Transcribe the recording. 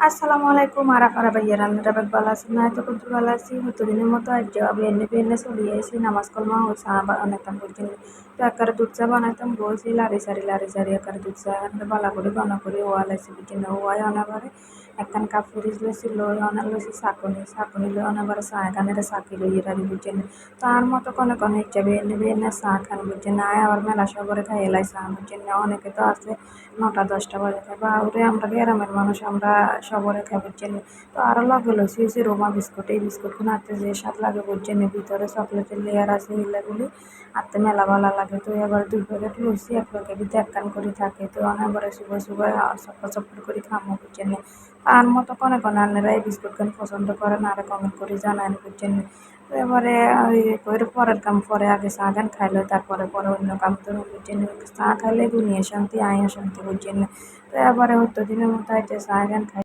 আসসালামু আলাইকুম আরাফারা ভাইয়ারা আপনারা ভালো আছেন না তো খুব ভালো আছি প্রতিদিনের মতো আজ যাবে এনে পেনে চলে এসেছি নামাজ কলমা ও চা বানাতাম বুঝছেন তো একারে দুধ চা বানাতাম বসি লারি সারি একারে দুধ চা বালা করে বানা করে ওয়ালাইছি বুঝছেন ওয়াই অনাবারে একখান কাপ ফ্রিজ লইছি লই অনা লইছি চাকুনি লই অনাবারে চা এখানে চাকি লই এটারি বুঝছেন তার মতো কোনে হিসাবে এনে চা খান বুঝছেন আয় আবার মেলা সবরে খাই এলাই চা বুঝছেন অনেকে তো আছে 9টা 10টা বাজে খাই বা ওরে আমরা গ্রামের মানুষ আমরা সবরে খাই বুঝছেন তো আরও লগে লইছি হচ্ছে রোমা বিস্কুট এই বিস্কুটগুলো আনতে যে স্বাদ লাগে বুঝছেন ভিতরে চকলেটের লেয়ার আছে এগুলি আনতে মেলা ভালো লাগে তো এবার 2 প্যাকেট লইছি 1 প্যাকেটই একখান করে থাকে তো অনেকবারে শুভই চপ্পর করে খামো বুঝছেন তার মতো কোনে আন্নারা এই বিস্কুট খান পছন্দ করেন আর কমেন্ট করে জানান বুঝছেন তো এবারে ওই করে পরের কাম পরে আগে চা গান খাইলো তারপরে অন্য কাম তো বুঝছেন চা খাইলে দুনিয়া শান্তি আয়া শান্তি বুঝছেন তো এবারে হতো দিনের মতো চা গান খাই